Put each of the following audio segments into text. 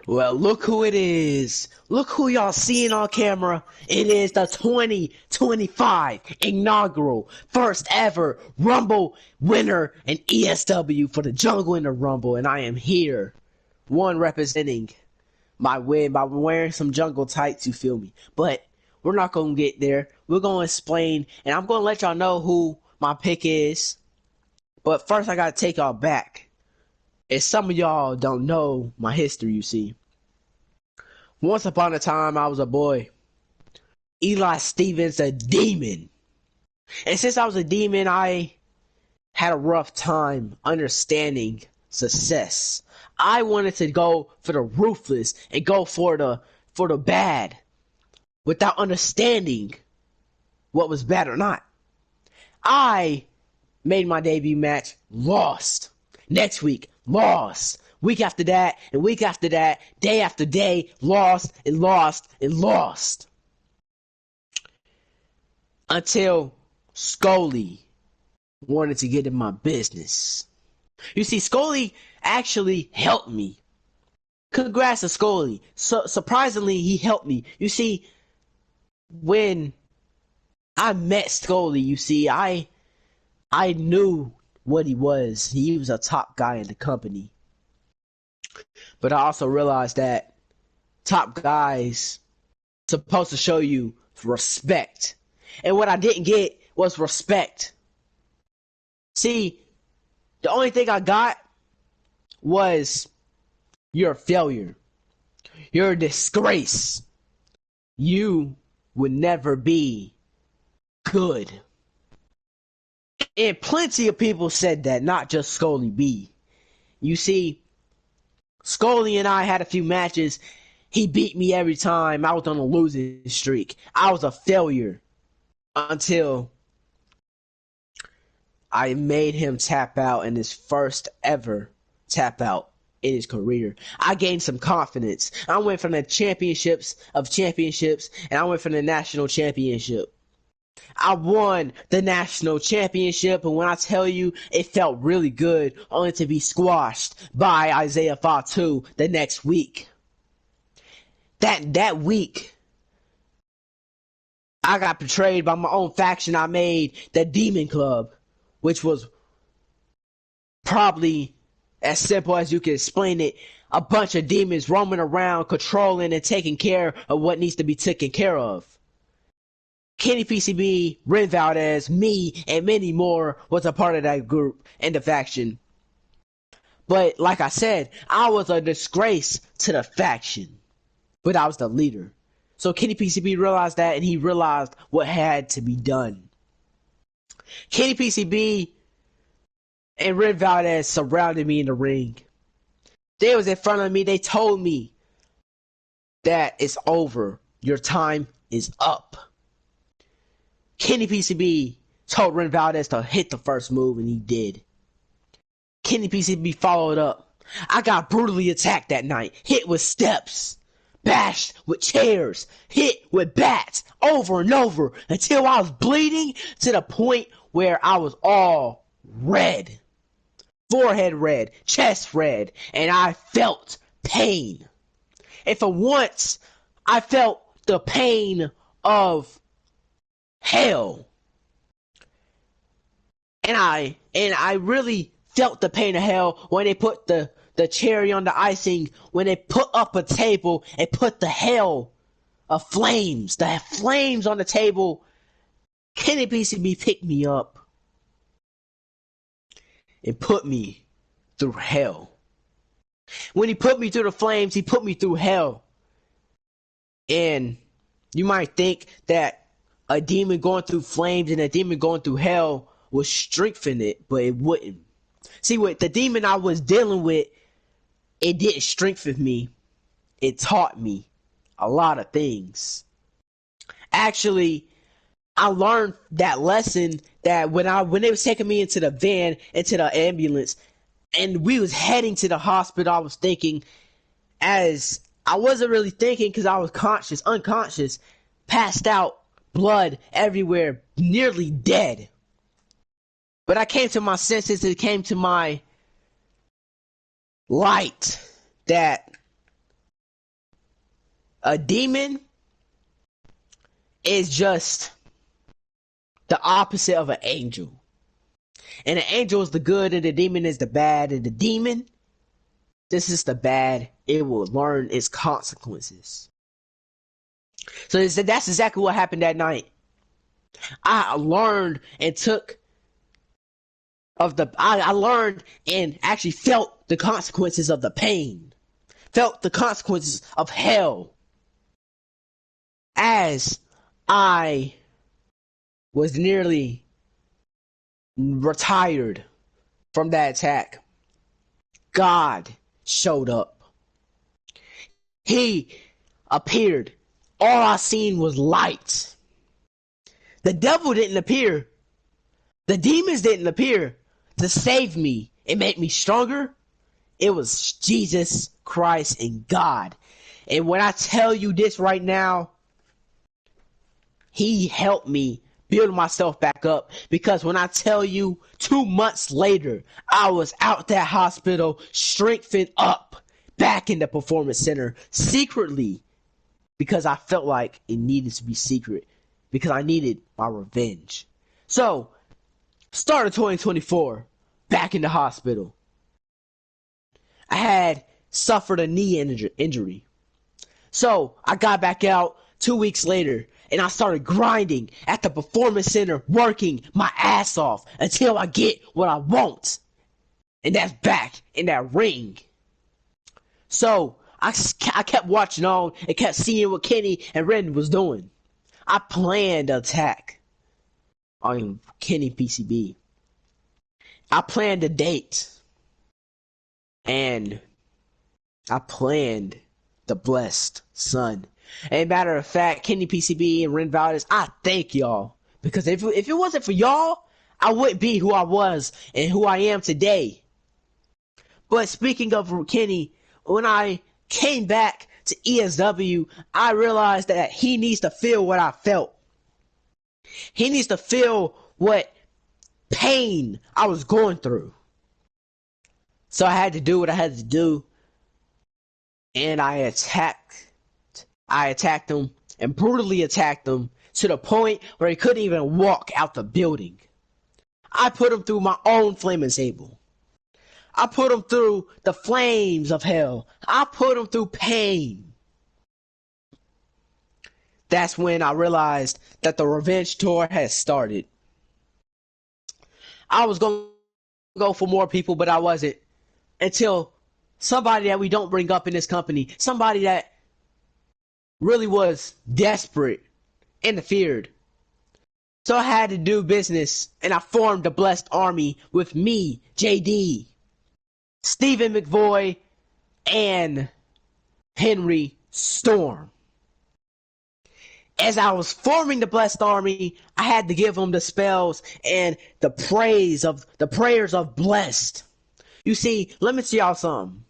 Well, look who it is. Look who y'all seeing on camera. It is the 2025 inaugural first ever Rumble winner and ESW for the Jungle in the Rumble. And I am here, one representing my win by wearing some jungle tights, you feel me? But we're not going to get there. We're going to explain, and I'm going to let y'all know who my pick is. But first, I got to take y'all back. As some of y'all don't know my history, you see. Once upon a time, I was a boy. Eli Stevens, a demon. And since I was a demon, I had a rough time understanding success. I wanted to go for the ruthless and go for the bad without understanding what was bad or not. I made my debut match, lost. Next week, lost. Week after that, and week after that, day after day, lost and lost and lost. Until Scully wanted to get in my business. You see, Scully actually helped me. Congrats to Scully. Surprisingly, he helped me. You see, when I met Scully, you see, I knew what he was. He was a top guy in the company. But I also realized that top guys supposed to show you respect. And what I didn't get was respect. See, the only thing I got was you're a failure. You're a disgrace. You would never be good. And plenty of people said that, not just Scully B. You see, Scully and I had a few matches. He beat me every time. I was on a losing streak. I was a failure until I made him tap out in his first ever tap out in his career. I gained some confidence. I went from the championships of championships, and I went from the national championship. I won the national championship, and when I tell you, it felt really good, only to be squashed by Isaiah Fatu the next week. That week, I got betrayed by my own faction. I made the Demon Club, which was probably as simple as you can explain it. A bunch of demons roaming around, controlling and taking care of what needs to be taken care of. Kenny PCB, Ren Valdez, me, and many more was a part of that group and the faction. But like I said, I was a disgrace to the faction. But I was the leader. So Kenny PCB realized that, and he realized what had to be done. Kenny PCB and Ren Valdez surrounded me in the ring. They was in front of me. They told me that it's over. Your time is up. Kenny PCB told Ren Valdez to hit the first move, and he did. Kenny PCB followed up. I got brutally attacked that night. Hit with steps. Bashed with chairs. Hit with bats. Over and over. Until I was bleeding to the point where I was all red. Forehead red. Chest red. And I felt pain. And for once, I felt the pain of hell. And I really felt the pain of hell when they put the cherry on the icing, when they put up a table and put the hell of flames, the flames on the table. Kenny PCB picked me up and put me through hell. When he put me through the flames, he put me through hell. And you might think that a demon going through flames and a demon going through hell would strengthen it, but it wouldn't. See, with the demon I was dealing with, it didn't strengthen me. It taught me a lot of things. Actually, I learned that lesson that when they was taking me into the van, into the ambulance, and we was heading to the hospital, I was thinking, as I wasn't really thinking because I was unconscious, passed out, blood everywhere, nearly dead. But I came to my senses. It came to my light that A demon is just the opposite of an angel. And an angel is the good and the demon is the bad. And the demon, this is the bad. It will learn its consequences. So that's exactly what happened that night. I learned and I learned and actually felt the consequences of the pain. Felt the consequences of hell. As I was nearly retired from that attack, God showed up. He appeared. All I seen was light. The devil didn't appear. The demons didn't appear to save me and make me stronger. It was Jesus Christ and God. And when I tell you this right now, He helped me build myself back up. Because when I tell you 2 months later, I was out that hospital, strengthened up, back in the performance center, secretly, because I felt like it needed to be secret, because I needed my revenge. So, start of 2024, back in the hospital. I had suffered a knee injury. So, I got back out 2 weeks later, and I started grinding at the performance center, working my ass off until I get what I want. And that's back in that ring. So, I kept watching on and kept seeing what Kenny and Ren was doing. I planned an attack on Kenny PCB. I planned a date. And I planned the blessed son. And matter of fact, Kenny PCB and Ren Valdez, I thank y'all. Because if it wasn't for y'all, I wouldn't be who I was and who I am today. But speaking of Kenny, when I came back to ESW, I realized that he needs to feel what I felt. He needs to feel what pain I was going through. So I had to do what I had to do. And I attacked him and brutally attacked him to the point where he couldn't even walk out the building. I put him through my own flaming table. I put him through the flames of hell. I put him through pain. That's when I realized that the revenge tour had started. I was going to go for more people, but I wasn't. Until somebody that we don't bring up in this company, somebody that really was desperate, interfered. So I had to do business, and I formed the Blessed Army with me, JD, Stephen McVoy, and Henry Storm. As I was forming the Blessed Army, I had to give them the spells and the prayers of blessed. You see, let me tell y'all something.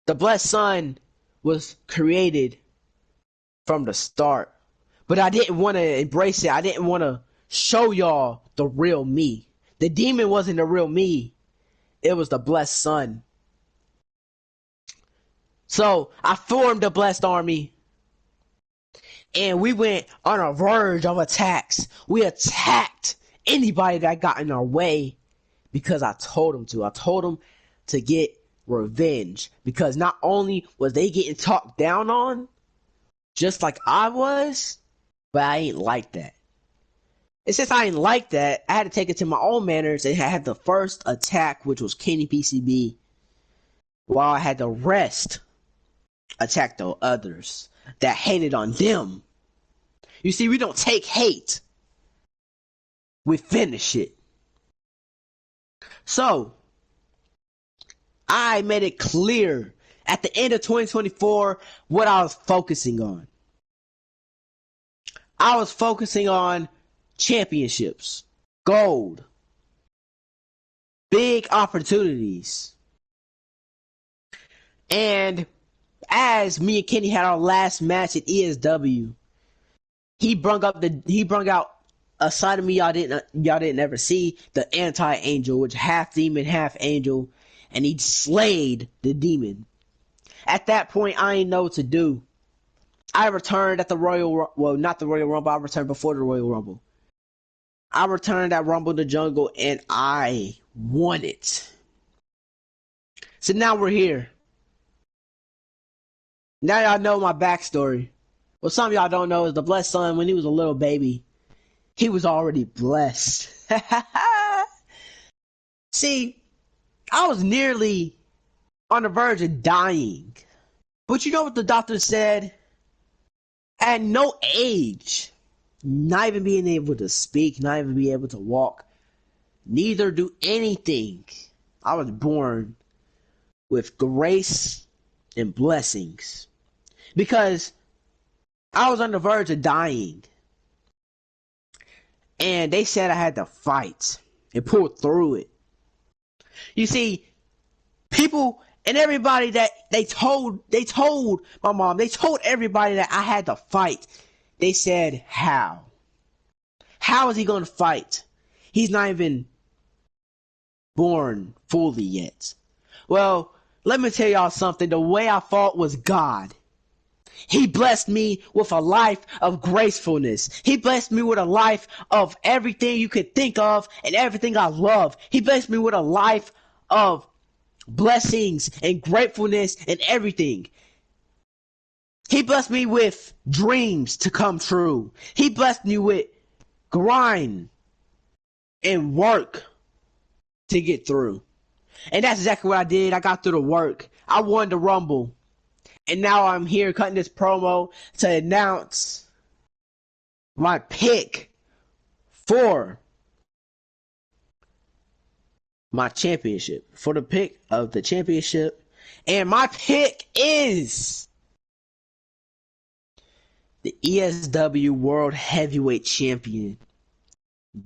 The Blessed Son was created from the start, but I didn't want to embrace it. I didn't want to show y'all the real me. The demon wasn't the real me. It was the Blessed Son. So I formed the Blessed Army, and we went on a verge of attacks. We attacked anybody that got in our way because I told them to. I told them to get revenge, because not only was they getting talked down on, just like I was, but I ain't like that. And since I ain't like that, I had to take it to my own manners and I had the first attack, which was Kenny PCB, while I had the rest attack the others that hated on them. You see, we don't take hate. We finish it. So, I made it clear at the end of 2024 what I was focusing on. I was focusing on championships, gold, big opportunities. And as me and Kenny had our last match at ESW, he brung out a side of me y'all didn't ever see, the anti-angel, which half demon, half angel, and he slayed the demon. At that point, I ain't know what to do. I returned at the well, not the Royal Rumble. I returned before the Royal Rumble. I returned at Rumble in the Jungle, and I won it. So now we're here. Now y'all know my backstory. What some of y'all don't know is the blessed son, when he was a little baby, he was already blessed. See, I was nearly on the verge of dying. But you know what the doctor said? At no age, not even being able to speak, not even being able to walk, neither do anything. I was born with grace and blessings. Because I was on the verge of dying. And they said I had to fight and pull through it. You see, people and everybody that they told my mom, they told everybody that I had to fight. They said, how? How is he going to fight? He's not even born fully yet. Well, let me tell y'all something. The way I fought was God. He blessed me with a life of gracefulness. He blessed me with a life of everything you could think of and everything I love. He blessed me with a life of blessings and gratefulness and everything. He blessed me with dreams to come true. He blessed me with grind and work to get through. And that's exactly what I did. I got through the work. I won the Rumble. And now I'm here cutting this promo to announce my pick for my championship. For the pick of the championship. And my pick is the ESW World Heavyweight Champion,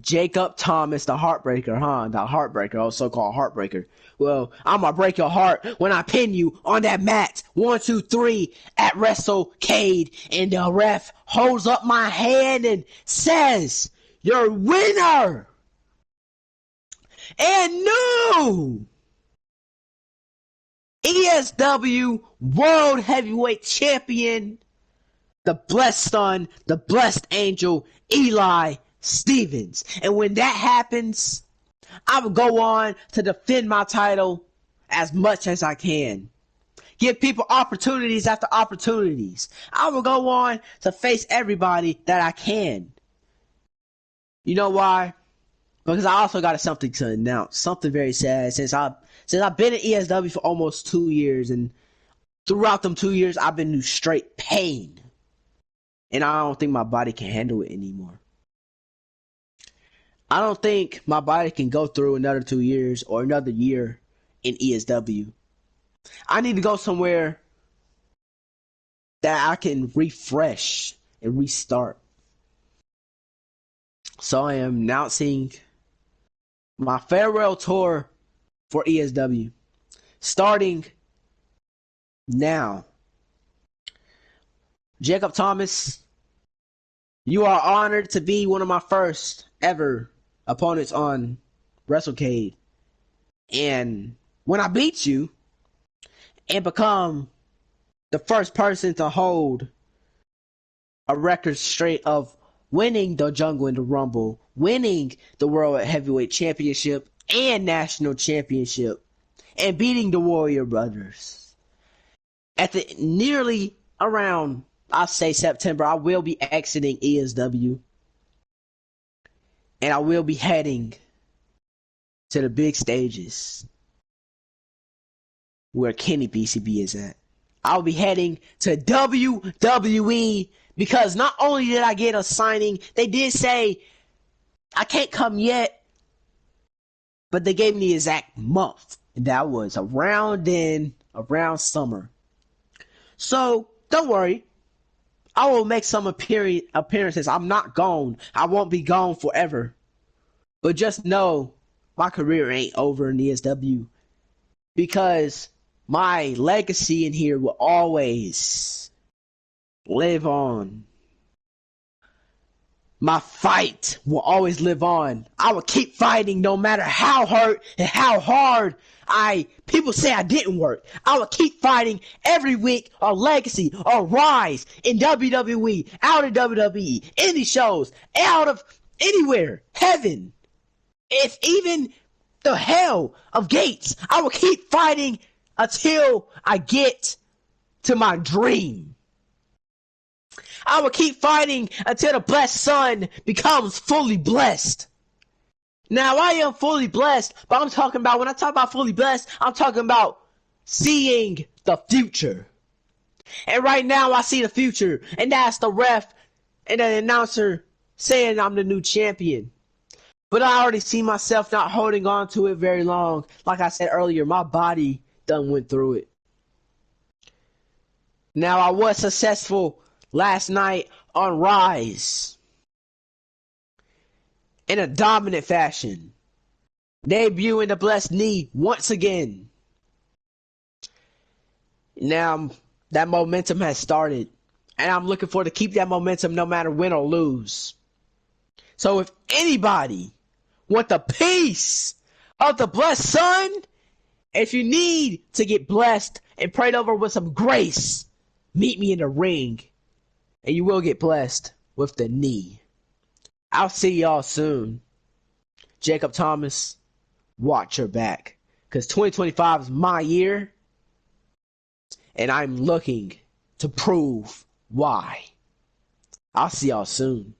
Jacob Thomas, the Heartbreaker, The Heartbreaker, also called Heartbreaker. Well, I'm gonna break your heart when I pin you on that mat. 1, 2, 3 at Wrestlecade, and the ref holds up my hand and says, "Your winner and new ESW World Heavyweight Champion, the blessed son, the blessed angel, Eli Stevens." And when that happens, I will go on to defend my title as much as I can. Give people opportunities after opportunities. I will go on to face everybody that I can. You know why? Because I also got something to announce. Something very sad. Since I've been at ESW for almost 2 years, and throughout them 2 years, I've been in straight pain. And I don't think my body can handle it anymore. I don't think my body can go through another 2 years or another year in ESW. I need to go somewhere that I can refresh and restart. So I am announcing my farewell tour for ESW, starting now. Jacob Thomas, you are honored to be one of my first ever opponents on Wrestlecade. And when I beat you and become the first person to hold a record straight of winning the Jungle and the Rumble, winning the World Heavyweight Championship and National Championship, and beating the Warrior Brothers. At the nearly around, I'll say September, I will be exiting ESW. And I will be heading to the big stages where Kenny PCB is at. I'll be heading to WWE, because not only did I get a signing, they did say I can't come yet, but they gave me the exact month, and that was around summer. So don't worry, I will make some appearances. I'm not gone. I won't be gone forever. But just know my career ain't over in ESW, because my legacy in here will always live on. My fight will always live on. I will keep fighting no matter how hurt and how hard people say I didn't work. I will keep fighting every week on Legacy or Rise in WWE, out of WWE, indie shows, out of anywhere, heaven. If even the hell of gates, I will keep fighting until I get to my dream. I will keep fighting until the blessed son becomes fully blessed. Now, I am fully blessed, but I'm talking about, when I talk about fully blessed, I'm talking about seeing the future. And right now, I see the future, and that's the ref and the announcer saying I'm the new champion. But I already see myself not holding on to it very long. Like I said earlier, my body done went through it. Now, I was successful last night on Rise in a dominant fashion, debuting the blessed knee once again. Now that momentum has started, and I'm looking forward to keep that momentum no matter win or lose. So if anybody want the peace of the blessed son, if you need to get blessed and prayed over with some grace, meet me in the ring. And you will get blessed with the knee. I'll see y'all soon. Jacob Thomas, watch your back. Because 2025 is my year. And I'm looking to prove why. I'll see y'all soon.